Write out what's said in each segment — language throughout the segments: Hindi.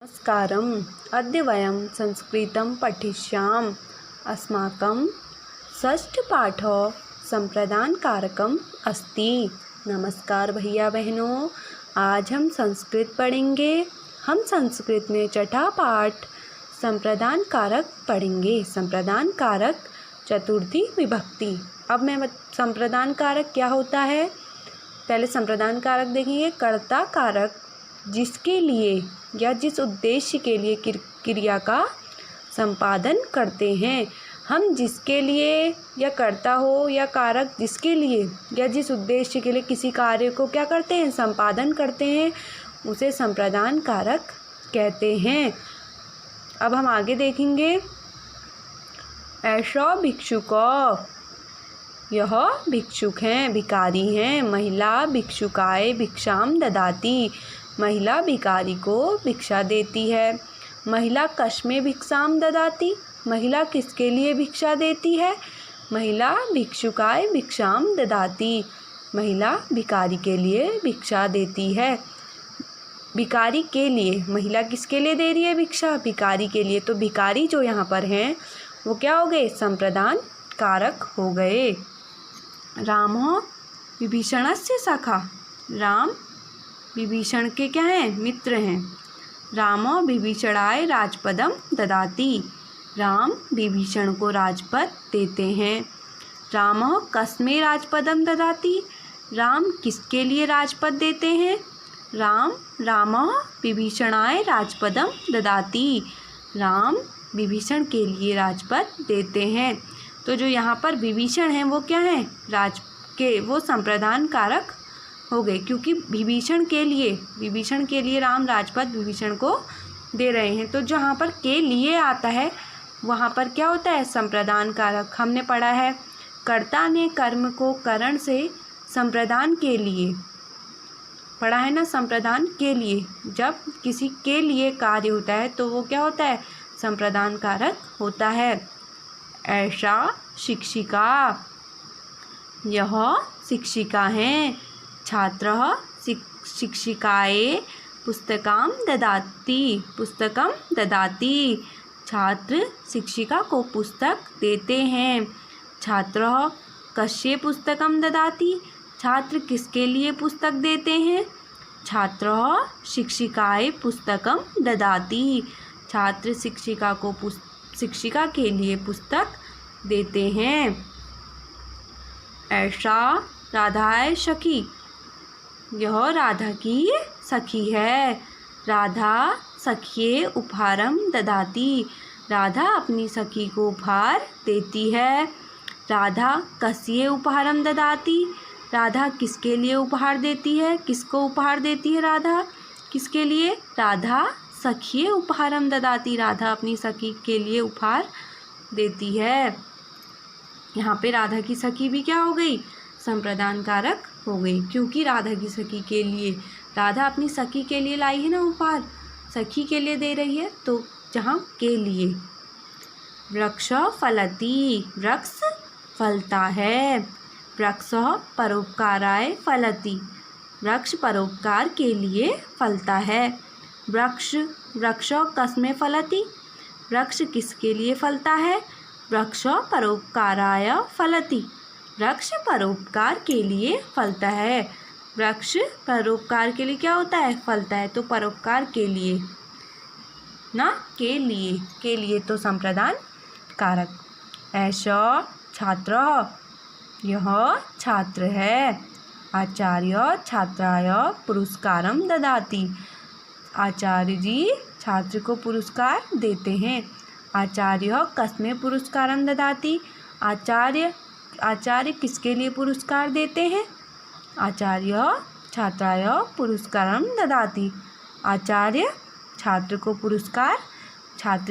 नमस्कारम्। अद्य वयं संस्कृतं पठिष्यामः। अस्माकं षष्ठपाठः संप्रदानकारकम् अस्ति। नमस्कार भैया बहनों, आज हम संस्कृत पढ़ेंगे। हम संस्कृत में छठा पाठ संप्रदान कारक पढ़ेंगे। संप्रदान कारक चतुर्थी विभक्ति। अब मैं संप्रदान कारक क्या होता है, पहले संप्रदान कारक देखेंगे। कर्ता कारक जिसके लिए या जिस उद्देश्य के लिए क्रिया का संपादन करते हैं। हम जिसके लिए या कर्ता हो या कारक जिसके लिए या जिस उद्देश्य के लिए किसी कार्य को क्या करते हैं, संपादन करते हैं, उसे संप्रदान कारक कहते हैं। अब हम आगे देखेंगे। ऐसा भिक्षुक, यह भिक्षुक हैं, भिखारी हैं। महिला भिक्षुकाय भिक्षाम ददाति, महिला भिखारी को भिक्षा देती है। महिला कस्मै भिक्षाम ददाति, महिला किसके लिए भिक्षा देती है। महिला भिक्षुकाय भिक्षाम ददाति, महिला भिखारी के लिए भिक्षा देती है। भिखारी के लिए, महिला किसके लिए दे रही है भिक्षा, भिखारी के लिए। तो भिखारी जो यहाँ पर हैं वो क्या हो गए, संप्रदान कारक हो गए। रामः विभीषणस्य सखा, राम विभीषण के क्या हैं, मित्र हैं। रामः विभीषणाय राजपदम ददाति, राम विभीषण को राजपद देते हैं। रामः कस्मै राजपदम ददाति, राम किसके लिए राजपद देते हैं। रामः विभीषणाय राजपदम ददाति, राम विभीषण के लिए राजपद देते हैं। तो जो यहाँ पर विभीषण हैं वो क्या हैं, वो संप्रदान कारक हो गए, क्योंकि विभीषण के लिए राम राजपद विभीषण को दे रहे हैं। तो जहाँ पर के लिए आता है वहाँ पर क्या होता है, संप्रदान कारक। हमने पढ़ा है कर्ता ने कर्म को करण से संप्रदान के लिए पढ़ा है ना, संप्रदान के लिए। जब किसी के लिए कार्य होता है तो वो क्या होता है, संप्रदान कारक होता है। ऐसा शिक्षिका, यह शिक्षिका हैं। छात्रः शिक्षिकाय पुस्तकं ददाति, छात्र शिक्षिका को पुस्तक देते हैं। छात्रः कस्य पुस्तकं ददाति, छात्र किसके लिए पुस्तक देते हैं। छात्रः शिक्षिकाय पुस्तकं ददाति, छात्र शिक्षिका के लिए पुस्तक देते हैं। ऐसा राधाय सखी, यह राधा की सखी है। राधा सखिये उपहारम ददाति, राधा अपनी सखी को उपहार देती है। राधा कस्यै उपहारम ददाति, राधा किसके लिए उपहार देती है, किसको उपहार देती है राधा, किसके लिए। राधा सखिये उपहारम ददाति, राधा अपनी सखी के लिए उपहार देती है। यहाँ पे राधा की सखी भी क्या हो गई, संप्रदान कारक हो गई, क्योंकि राधा की सखी के लिए, राधा अपनी सखी के लिए लाई है ना उपहार, सखी के लिए दे रही है, तो जहाँ के लिए। वृक्ष फलति, वृक्ष फलता है। वृक्ष परोपकाराय फलति, वृक्ष परोपकार के लिए फलता है। वृक्ष कस्मै फलति, वृक्ष किसके लिए फलता है। वृक्ष परोपकाराय फलति, वृक्ष परोपकार के लिए फलता है। वृक्ष परोपकार के लिए क्या होता है, फलता है। तो परोपकार के लिए ना, के लिए तो संप्रदान कारक। ऐसा छात्र, यह छात्र है। आचार्य छात्राय पुरस्कारम ददाति, आचार्य जी छात्र को पुरस्कार देते हैं। आचार्य कस्मै पुरस्कारम ददाति, आचार्य किसके लिए पुरस्कार देते हैं। आचार्य छात्राय पुरस्कारम ददाति, आचार्य छात्र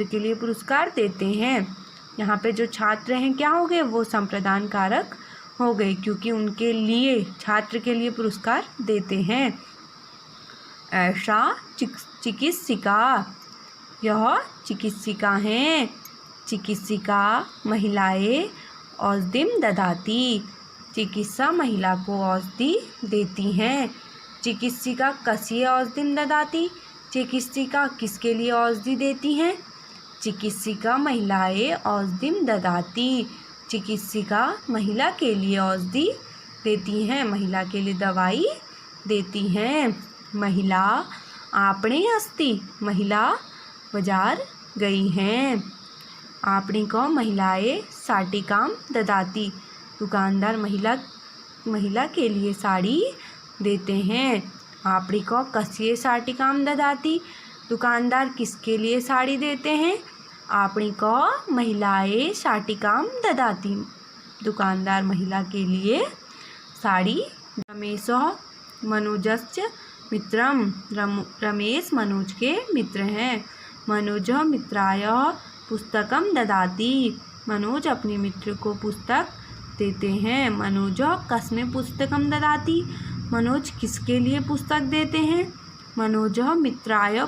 के लिए पुरस्कार देते हैं। यहाँ पे जो छात्र हैं क्या हो गए, वो संप्रदान कारक हो गए, क्योंकि उनके लिए, छात्र के लिए पुरस्कार देते हैं। ऐसा चिकित्सिका, यह चिकित्सिका हैं। चिकित्सिका महिलाएं औषधिम ददाति, चिकित्सा महिला को औषधि देती हैं। चिकित्सिका कस्यै औषधिं ददाति, चिकित्सिका किसके लिए औषधि देती हैं? चिकित्सिका महिलाएं औषधिम ददाती। चिकित्सिका महिला के लिए औषधि देती हैं, महिला के लिए दवाई देती हैं। महिला आपणे अस्ति। महिला बाजार गई हैं। आपणी को महिलाएं साटिकाम ददाती। दुकानदार महिला के लिए साड़ी देते हैं। आपणी को कस्ये साटिकाम ददाती। दुकानदार किसके लिए साड़ी देते हैं? आपणी को महिलाएं साटिकाम ददाती। दुकानदार महिला के लिए साड़ी। रमेशो मनोजस्य मित्रम। रमेश मनोज के मित्र हैं। मनोज मित्राय पुस्तकम ददाती। मनोज अपने मित्र को पुस्तक देते हैं। मनोज कस्मै पुस्तकम ददाती। मनोज किसके लिए पुस्तक देते हैं? मनोज मित्राय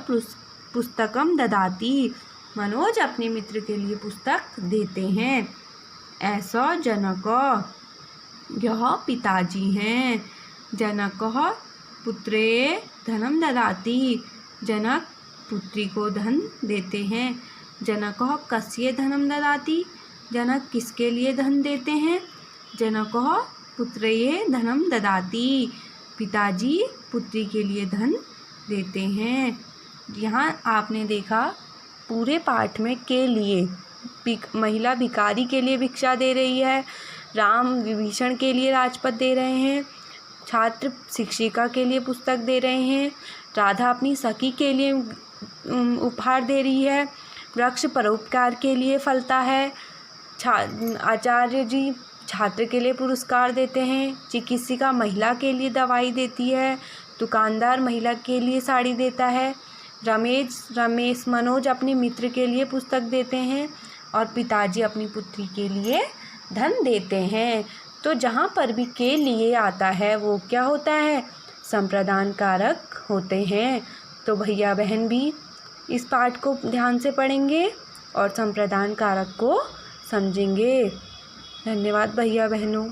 पुस्तकम ददाती। मनोज अपने मित्र के लिए पुस्तक देते हैं। ऐसा जनक, यह पिताजी हैं। जनक पुत्रे धनम ददाती। जनक पुत्री को धन देते हैं। जनक कस्ये धनम ददाती। जनक किसके लिए धन देते हैं? जनक पुत्रये धनम ददाती। पिताजी पुत्री के लिए धन देते हैं। यहाँ आपने देखा पूरे पाठ में के लिए महिला भिखारी के लिए भिक्षा दे रही है, राम विभीषण के लिए राजपद दे रहे हैं, छात्र शिक्षिका के लिए पुस्तक दे रहे हैं, राधा अपनी सखी के लिए उपहार दे रही है, वृक्ष परोपकार के लिए फलता है, आचार्य जी छात्र के लिए पुरस्कार देते हैं, चिकित्सिका महिला के लिए देती है, दुकानदार महिला के लिए साड़ी देता है, रमेश मनोज अपने मित्र के लिए पुस्तक देते हैं और पिताजी अपनी पुत्री के लिए धन देते हैं। तो जहाँ पर भी के लिए आता है वो क्या होता है? संप्रदान कारक होते हैं। तो भैया बहन भी इस पाठ को ध्यान से पढ़ेंगे और संप्रदान कारक को समझेंगे। धन्यवाद भैया बहनों।